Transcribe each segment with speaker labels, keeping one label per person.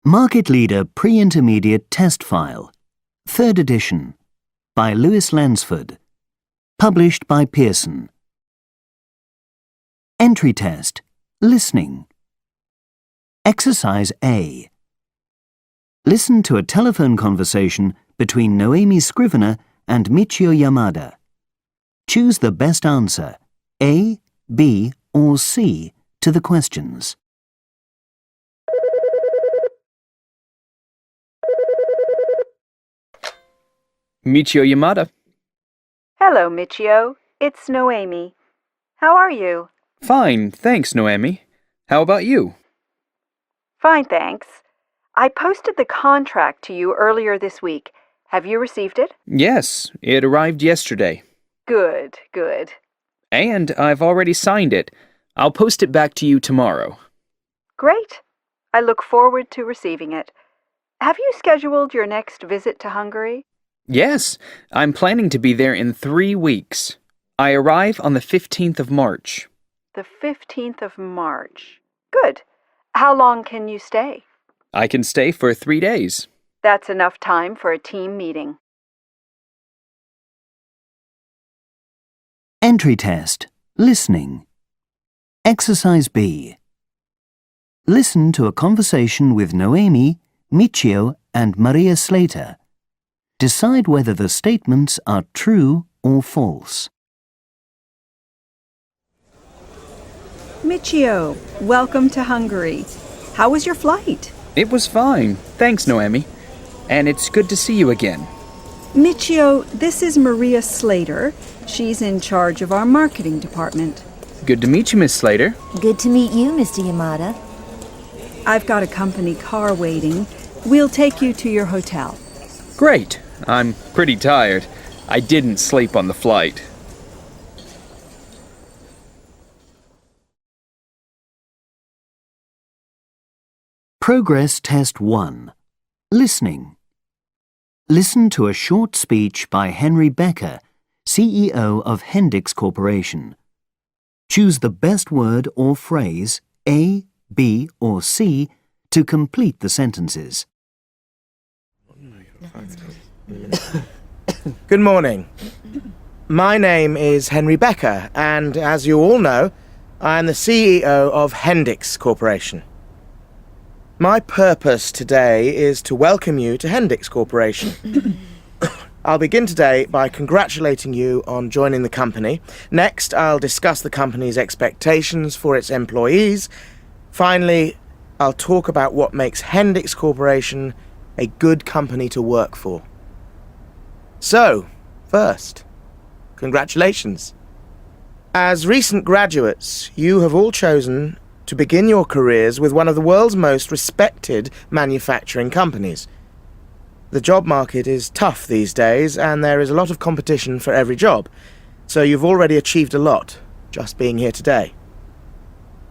Speaker 1: Market Leader Pre-Intermediate Test File, 3rd edition, by Lewis Lansford. Published by Pearson. Entry Test, Listening. Exercise A. Listen to a telephone conversation between Noemi Scrivener and Michio Yamada. Choose the best answer, A, B, or C, to the questions.
Speaker 2: Michio Yamada.
Speaker 3: Hello, Michio. It's Noemi. How are you?
Speaker 2: Fine, thanks, Noemi. How about you?
Speaker 3: Fine, thanks. I posted the contract to you earlier this week. Have you received it?
Speaker 2: Yes, it arrived yesterday.
Speaker 3: Good, good.
Speaker 2: And I've already signed it. I'll post it back to you tomorrow.
Speaker 3: Great. I look forward to receiving it. Have you scheduled your next visit to Hungary?
Speaker 2: Yes, I'm planning to be there in 3 weeks. I arrive on the 15th of March.
Speaker 3: The 15th of March. Good. How long can you stay?
Speaker 2: I can stay for 3 days.
Speaker 3: That's enough time for a team meeting.
Speaker 1: Entry Test, Listening. Exercise B. Listen to a conversation with Noemi, Michio, and Maria Slater. Decide whether the statements are true or false.
Speaker 3: Michio, welcome to Hungary. How was your flight?
Speaker 2: It was fine. Thanks, Noemi. And it's good to see you again.
Speaker 3: Michio, this is Maria Slater. She's in charge of our marketing department.
Speaker 2: Good to meet you, Miss Slater.
Speaker 4: Good to meet you, Mr. Yamada.
Speaker 3: I've got a company car waiting. We'll take you to your hotel.
Speaker 2: Great. I'm pretty tired. I didn't sleep on the flight.
Speaker 1: Progress Test 1. Listening. Listen to a short speech by Henry Becker, CEO of Hendix Corporation. Choose the best word or phrase, A, B, or C, to complete the sentences.
Speaker 5: Good morning. My name is Henry Becker, and as you all know, I am the CEO of Hendix Corporation. My purpose today is to welcome you to Hendix Corporation. I'll begin today by congratulating you on joining the company. Next, I'll discuss the company's expectations for its employees. Finally, I'll talk about what makes Hendix Corporation a good company to work for. So, first, congratulations. As recent graduates, you have all chosen to begin your careers with one of the world's most respected manufacturing companies. The job market is tough these days, and there is a lot of competition for every job, so you've already achieved a lot just being here today.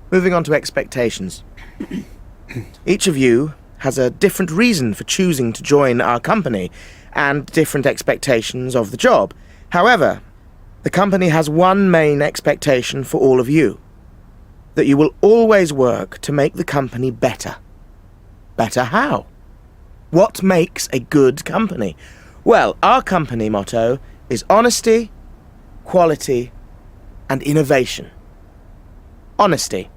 Speaker 5: Moving on to expectations. Each of you has a different reason for choosing to join our company, and different expectations of the job. However, the company has one main expectation for all of you: that you will always work to make the company better. Better how? What makes a good company? Well, our company motto is honesty, quality, and innovation. Honesty.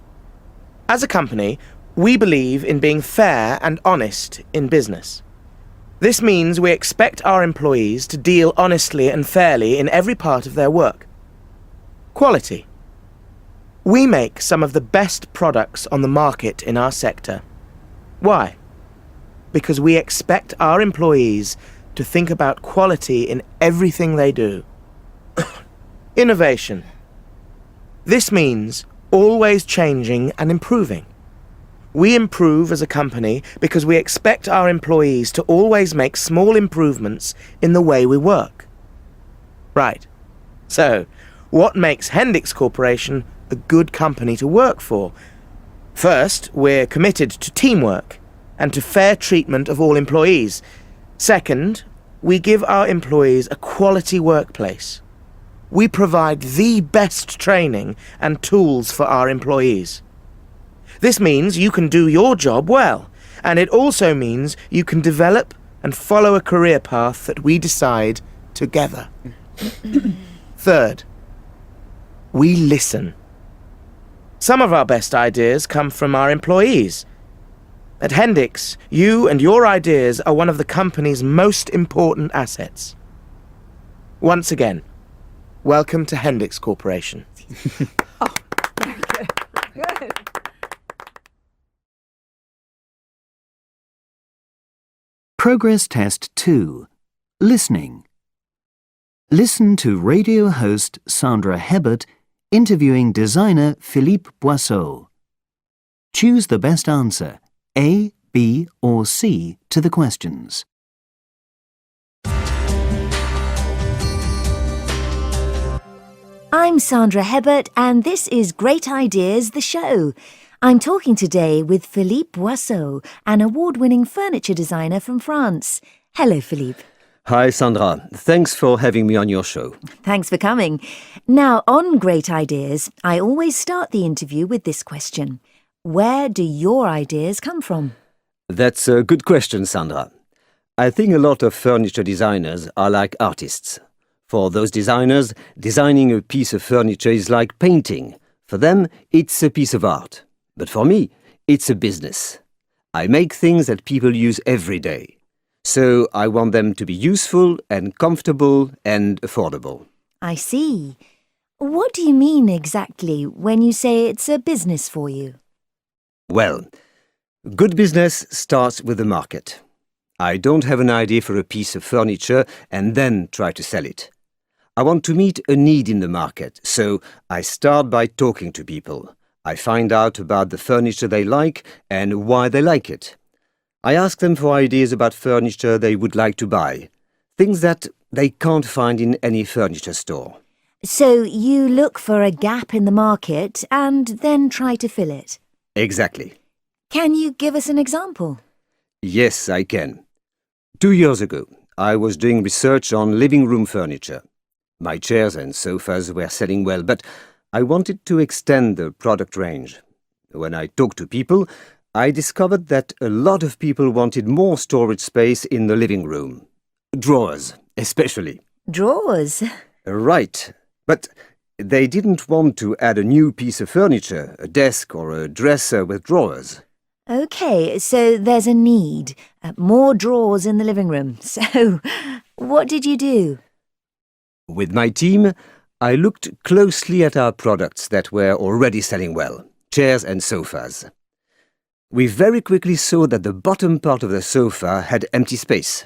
Speaker 5: As a company, we believe in being fair and honest in business. This means we expect our employees to deal honestly and fairly in every part of their work. Quality. We make some of the best products on the market in our sector. Why? Because we expect our employees to think about quality in everything they do. Innovation. This means always changing and improving. We improve as a company because we expect our employees to always make small improvements in the way we work. Right. So, what makes Hendix Corporation a good company to work for? First, we're committed to teamwork and to fair treatment of all employees. Second, we give our employees a quality workplace. We provide the best training and tools for our employees. This means you can do your job well, And it also means you can develop and follow a career path that we decide together. Third, we listen. Some of our best ideas come from our employees. At Hendix, you and your ideas are one of the company's most important assets. Once again, welcome to Hendix Corporation.
Speaker 3: Oh, very good. Good.
Speaker 1: Progress Test 2. Listening. Listen to radio host Sandra Hebert interviewing designer Philippe Boisseau. Choose the best answer, A, B, or C, to the questions.
Speaker 4: I'm Sandra Hebert, and this is Great Ideas, the show. I'm talking today with Philippe Boisseau, an award-winning furniture designer from France. Hello, Philippe.
Speaker 6: Hi, Sandra. Thanks for having me on your show.
Speaker 4: Thanks for coming. Now, on Great Ideas, I always start the interview with this question. Where do your ideas come from?
Speaker 6: That's a good question, Sandra. I think a lot of furniture designers are like artists. For those designers, designing a piece of furniture is like painting. For them, it's a piece of art. But for me, it's a business. I make things that people use every day. So I want them to be useful and comfortable and affordable.
Speaker 4: I see. What do you mean exactly when you say it's a business for you?
Speaker 6: Well, good business starts with the market. I don't have an idea for a piece of furniture and then try to sell it. I want to meet a need in the market, so I start by talking to people. I find out about the furniture they like and why they like it. I ask them for ideas about furniture they would like to buy, things that they can't find in any furniture store.
Speaker 4: So you look for a gap in the market and then try to fill it?
Speaker 6: Exactly.
Speaker 4: Can you give us an example?
Speaker 6: Yes, I can. 2 years ago, I was doing research on living room furniture. My chairs and sofas were selling well, but I wanted to extend the product range. When I talked to people, I discovered that a lot of people wanted more storage space in the living room. Drawers, especially.
Speaker 4: Drawers?
Speaker 6: Right. But they didn't want to add a new piece of furniture, a desk or a dresser with drawers.
Speaker 4: OK, so there's a need. More drawers in the living room. So, what did you do?
Speaker 6: With my team, I looked closely at our products that were already selling well, chairs and sofas. We very quickly saw that the bottom part of the sofa had empty space.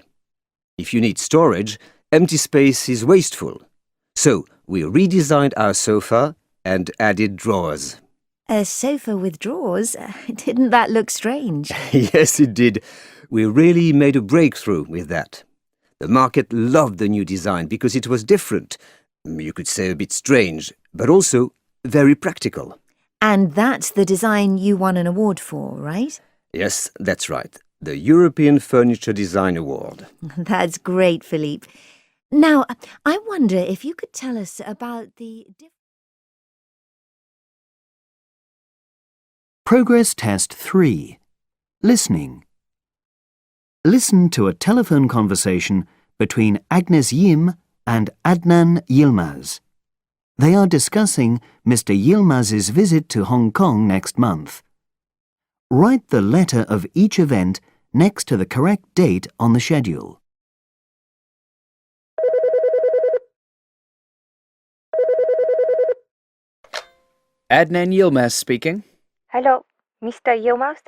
Speaker 6: If you need storage, empty space is wasteful. So we redesigned our sofa and added drawers.
Speaker 4: A sofa with drawers? Didn't that look strange?
Speaker 6: Yes, it did. We really made a breakthrough with that. The market loved the new design because it was different. You could say a bit strange, but also very practical.
Speaker 4: And that's the design you won an award for, right?
Speaker 6: Yes, that's right. The European Furniture Design Award.
Speaker 4: That's great, Philippe. Now, I wonder if you could tell us about the...
Speaker 1: Progress Test 3. Listening. Listen to a telephone conversation between Agnes Yim and Adnan Yilmaz. They are discussing Mr. Yilmaz's visit to Hong Kong next month. Write the letter of each event next to the correct date on the schedule.
Speaker 2: Adnan Yilmaz speaking.
Speaker 7: Hello, Mr. Yilmaz.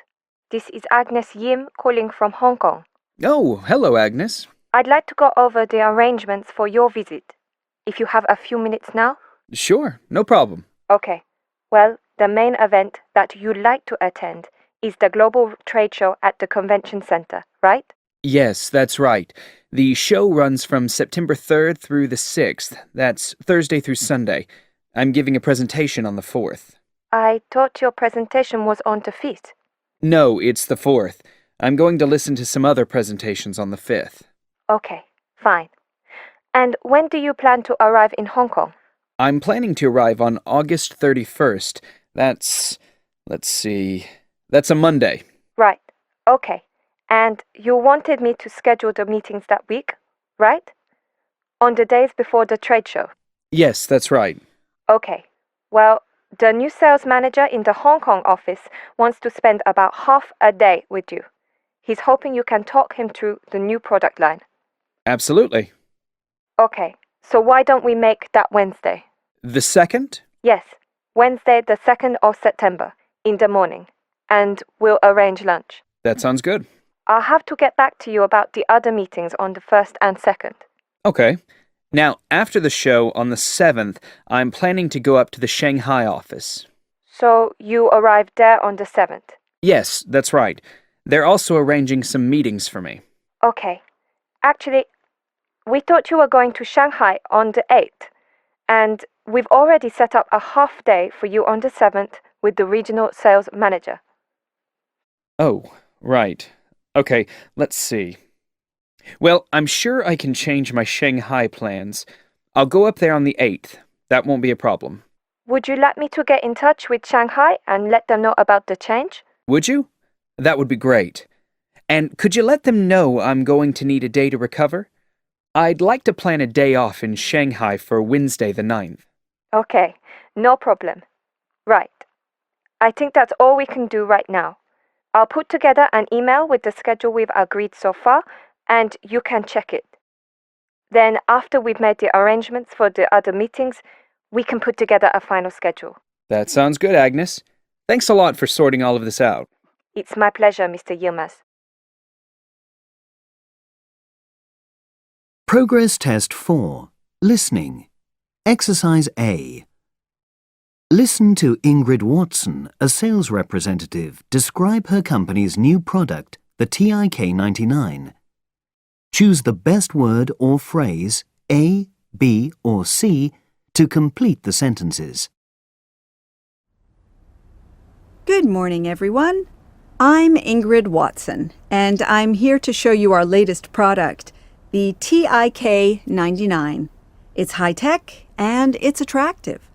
Speaker 7: This is Agnes Yim calling from Hong Kong.
Speaker 2: Oh, hello, Agnes.
Speaker 7: I'd like to go over the arrangements for your visit. If you have a few minutes now?
Speaker 2: Sure, no problem.
Speaker 7: Okay. Well, the main event that you'd like to attend is the Global Trade Show at the Convention Center, right?
Speaker 2: Yes, that's right. The show runs from September 3rd through the 6th. That's Thursday through Sunday. I'm giving a presentation on the 4th.
Speaker 7: I thought your presentation was on the 5th.
Speaker 2: No, it's the 4th. I'm going to listen to some other presentations on the 5th.
Speaker 7: Okay, fine. And when do you plan to arrive in Hong Kong?
Speaker 2: I'm planning to arrive on August 31st. That's a Monday.
Speaker 7: Right. Okay. And you wanted me to schedule the meetings that week, right? On the days before the trade show.
Speaker 2: Yes, that's right.
Speaker 7: Okay. Well, the new sales manager in the Hong Kong office wants to spend about half a day with you. He's hoping you can talk him through the new product line.
Speaker 2: Absolutely.
Speaker 7: Okay. So why don't we make that Wednesday?
Speaker 2: The 2nd?
Speaker 7: Yes. Wednesday, the 2nd of September, in the morning. And we'll arrange lunch.
Speaker 2: That sounds good.
Speaker 7: I'll have to get back to you about the other meetings on the 1st and 2nd.
Speaker 2: Okay. Now, after the show on the 7th, I'm planning to go up to the Shanghai office.
Speaker 7: So you arrive there on the 7th?
Speaker 2: Yes, that's right. They're also arranging some meetings for me.
Speaker 7: Okay. Actually, we thought you were going to Shanghai on the 8th, and we've already set up a half day for you on the 7th with the regional sales manager.
Speaker 2: Oh, right. Okay, let's see. Well, I'm sure I can change my Shanghai plans. I'll go up there on the 8th. That won't be a problem.
Speaker 7: Would you like me to get in touch with Shanghai and let them know about the change?
Speaker 2: Would you? That would be great. And could you let them know I'm going to need a day to recover? I'd like to plan a day off in Shanghai for Wednesday the 9th.
Speaker 7: Okay, no problem. Right. I think that's all we can do right now. I'll put together an email with the schedule we've agreed so far, and you can check it. Then, after we've made the arrangements for the other meetings, we can put together a final schedule.
Speaker 2: That sounds good, Agnes. Thanks a lot for sorting all of this out.
Speaker 7: It's my pleasure, Mr. Yilmaz.
Speaker 1: Progress Test 4. Listening. Exercise A. Listen to Ingrid Watson, a sales representative, describe her company's new product, the TIK99. Choose the best word or phrase, A, B, or C, to complete the sentences.
Speaker 8: Good morning, everyone. I'm Ingrid Watson, and I'm here to show you our latest product, the TIK99. It's high-tech and it's attractive.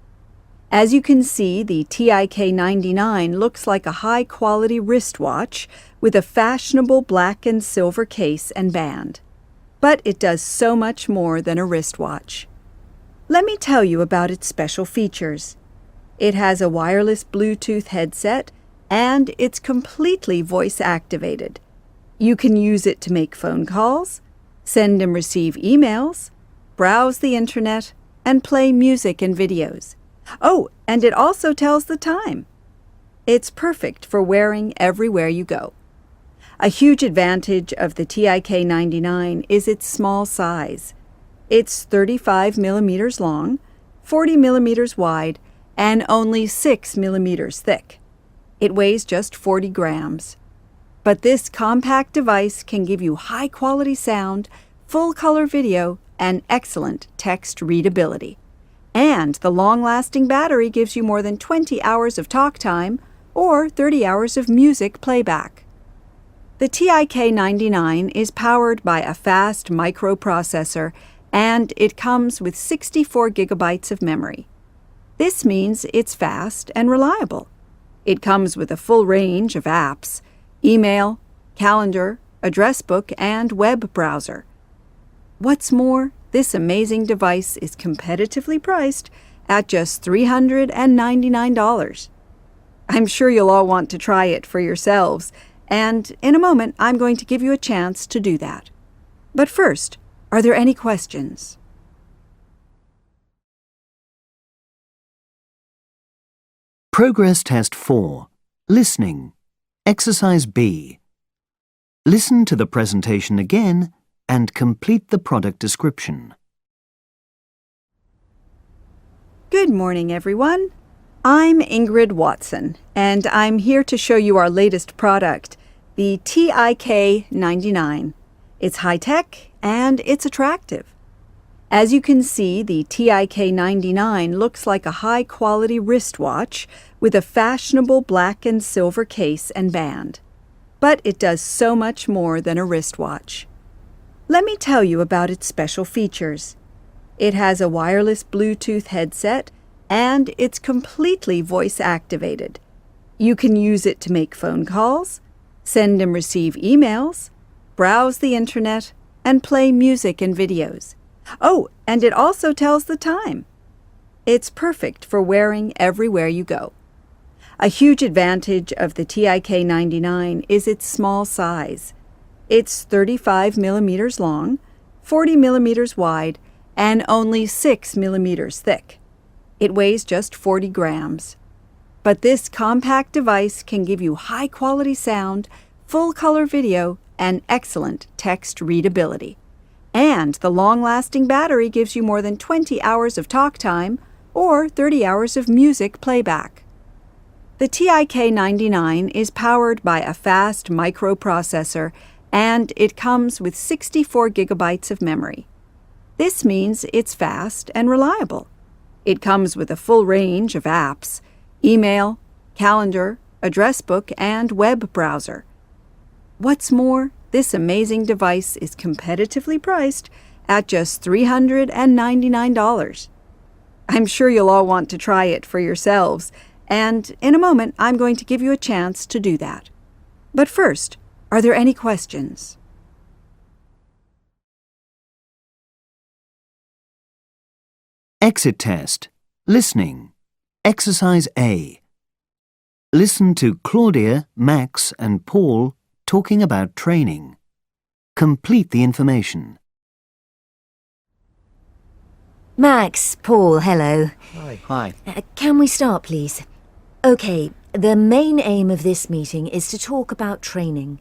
Speaker 8: As you can see, the TIK99 looks like a high-quality wristwatch with a fashionable black and silver case and band. But it does so much more than a wristwatch. Let me tell you about its special features. It has a wireless Bluetooth headset, and it's completely voice-activated. You can use it to make phone calls, send and receive emails, browse the internet, and play music and videos. Oh, and it also tells the time. It's perfect for wearing everywhere you go. A huge advantage of the TIK99 is its small size. It's 35 millimeters long, 40 millimeters wide, and only 6 millimeters thick. It weighs just 40 grams. But this compact device can give you high-quality sound, full-color video, and excellent text readability. And the long-lasting battery gives you more than 20 hours of talk time or 30 hours of music playback. The TIK99 is powered by a fast microprocessor, and it comes with 64 gigabytes of memory. This means it's fast and reliable. It comes with a full range of apps: email, calendar, address book, and web browser. What's more, this amazing device is competitively priced at just $399. I'm sure you'll all want to try it for yourselves, and in a moment I'm going to give you a chance to do that. But first, are there any questions?
Speaker 1: Progress Test 4. Listening. Exercise B. Listen to the presentation again and complete the product description.
Speaker 8: Good morning, everyone. I'm Ingrid Watson, and I'm here to show you our latest product, the TIK99. It's high-tech and it's attractive. As you can see, the TIK99 looks like a high-quality wristwatch with a fashionable black and silver case and band. But it does so much more than a wristwatch. Let me tell you about its special features. It has a wireless Bluetooth headset, and it's completely voice-activated. You can use it to make phone calls, send and receive emails, browse the internet, and play music and videos. Oh, and it also tells the time. It's perfect for wearing everywhere you go. A huge advantage of the TIK-99 is its small size. It's 35 millimeters long, 40 millimeters wide, and only 6 millimeters thick. It weighs just 40 grams. But this compact device can give you high-quality sound, full-color video, and excellent text readability. And the long-lasting battery gives you more than 20 hours of talk time or 30 hours of music playback. The TIK-99 is powered by a fast microprocessor, and it comes with 64 gigabytes of memory. This means it's fast and reliable. It comes with a full range of apps: email, calendar, address book, and web browser. What's more, this amazing device is competitively priced at just $399. I'm sure you'll all want to try it for yourselves, and in a moment I'm going to give you a chance to do that. But first, are there any questions?
Speaker 1: Exit test. Listening. Exercise A. Listen to Claudia, Max, and Paul talking about training. Complete the information.
Speaker 4: Max, Paul, hello.
Speaker 5: Hi.
Speaker 4: Can we start, please? OK, the main aim of this meeting is to talk about training.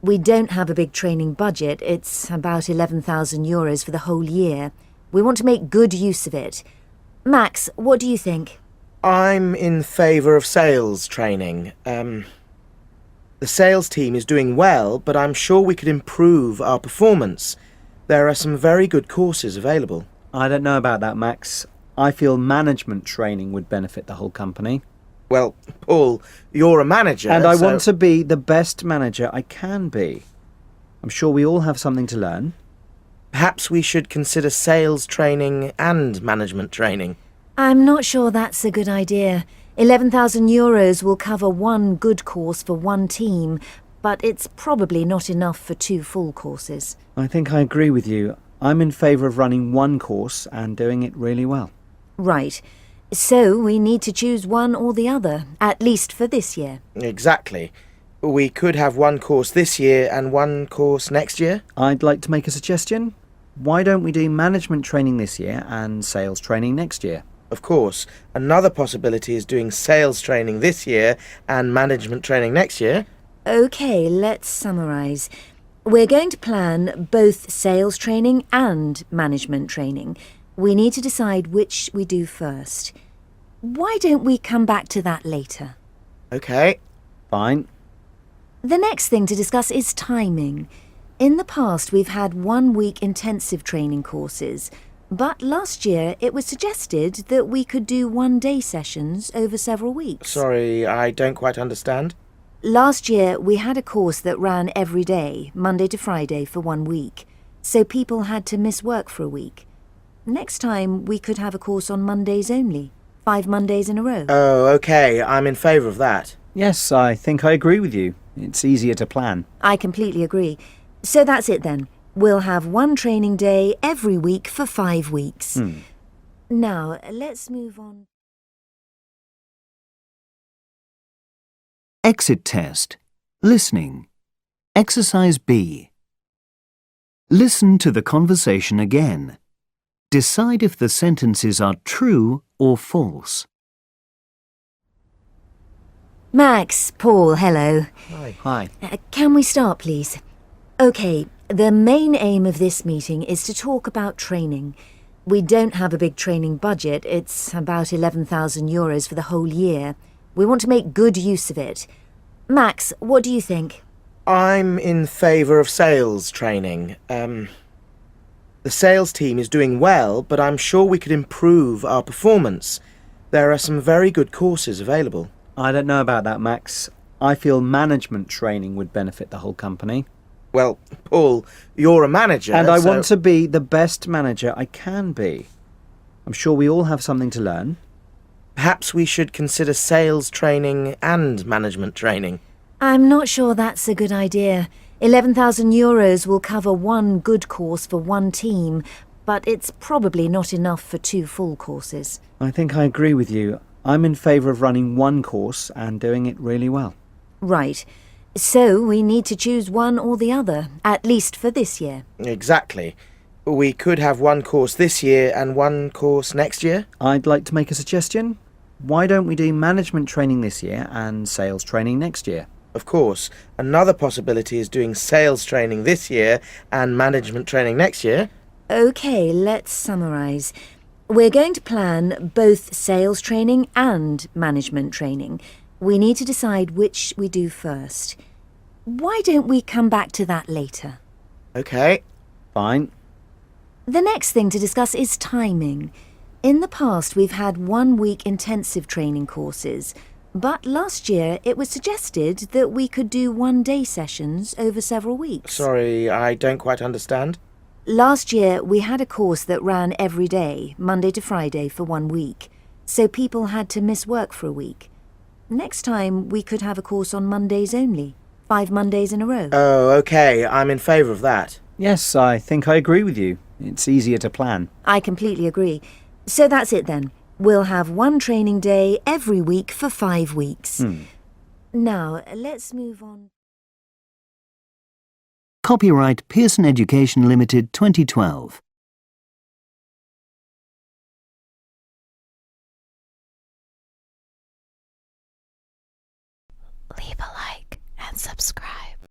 Speaker 4: We don't have a big training budget. It's about 11,000 euros for the whole year. We want to make good use of it. Max, what do you think?
Speaker 5: I'm in favour of sales training. The sales team is doing well, but I'm sure we could improve our performance. There are some very good courses available.
Speaker 9: I don't know about that, Max. I feel management training would benefit the whole company.
Speaker 5: Well, Paul, you're a manager,
Speaker 9: And I
Speaker 5: so...
Speaker 9: want to be the best manager I can be. I'm sure we all have something to learn.
Speaker 5: Perhaps we should consider sales training and management training.
Speaker 4: I'm not sure that's a good idea. 11,000 euros will cover one good course for one team, but it's probably not enough for 2 full courses.
Speaker 9: I think I agree with you. I'm in favour of running one course and doing it really well.
Speaker 4: Right. So we need to choose one or the other, at least for this year.
Speaker 5: Exactly. We could have one course this year and one course next year.
Speaker 9: I'd like to make a suggestion. Why don't we do management training this year and sales training next year?
Speaker 5: Of course, another possibility is doing sales training this year and management training next year.
Speaker 4: OK, let's summarise. We're going to plan both sales training and management training. We need to decide which we do first. Why don't we come back to that later?
Speaker 5: OK.
Speaker 9: Fine.
Speaker 4: The next thing to discuss is timing. In the past, we've had 1-week intensive training courses, but last year it was suggested that we could do one-day sessions over several weeks.
Speaker 5: Sorry, I don't quite understand.
Speaker 4: Last year, we had a course that ran every day, Monday to Friday, for 1 week, so people had to miss work for a week. Next time, we could have a course on Mondays only, 5 Mondays in a row.
Speaker 5: Oh, OK, I'm in favour of that.
Speaker 9: Yes, I think I agree with you. It's easier to plan.
Speaker 4: I completely agree. So that's it then. We'll have one training day every week for 5 weeks. Now, let's move on.
Speaker 1: Exit test. Listening. Exercise B. Listen to the conversation again. Decide if the sentences are true or false.
Speaker 4: Max, Paul, hello.
Speaker 9: Hi.
Speaker 4: Can we start, please? OK, the main aim of this meeting is to talk about training. We don't have a big training budget. It's about 11,000 euros for the whole year. We want to make good use of it. Max, what do you think?
Speaker 5: I'm in favour of sales training. The sales team is doing well, but I'm sure we could improve our performance. There are some very good courses available.
Speaker 9: I don't know about that, Max. I feel management training would benefit the whole company.
Speaker 5: Well, Paul, you're a manager,
Speaker 9: And I
Speaker 5: so...
Speaker 9: want to be the best manager I can be. I'm sure we all have something to learn.
Speaker 5: Perhaps we should consider sales training and management training.
Speaker 4: I'm not sure that's a good idea. 11,000 euros will cover one good course for one team, but it's probably not enough for 2 full courses.
Speaker 9: I think I agree with you. I'm in favour of running one course and doing it really well.
Speaker 4: Right. So we need to choose one or the other, at least for this year.
Speaker 5: Exactly. We could have one course this year and one course next year.
Speaker 9: I'd like to make a suggestion. Why don't we do management training this year and sales training next year?
Speaker 5: Of course, another possibility is doing sales training this year and management training next year.
Speaker 4: OK, let's summarise. We're going to plan both sales training and management training. We need to decide which we do first. Why don't we come back to that later?
Speaker 5: OK.
Speaker 9: Fine.
Speaker 4: The next thing to discuss is timing. In the past, we've had 1-week intensive training courses, but last year it was suggested that we could do 1-day sessions over several weeks.
Speaker 5: Sorry, I don't quite understand.
Speaker 4: Last year, we had a course that ran every day, Monday to Friday, for 1 week, so people had to miss work for a week. Next time, we could have a course on Mondays only, 5 Mondays in a row.
Speaker 5: Oh, OK, I'm in favour of that.
Speaker 9: Yes, I think I agree with you. It's easier to plan.
Speaker 4: I completely agree. So that's it then. We'll have 1 training day every week for 5 weeks. Now, let's move on.
Speaker 1: Copyright Pearson Education Limited 2012.
Speaker 10: Leave a like and subscribe.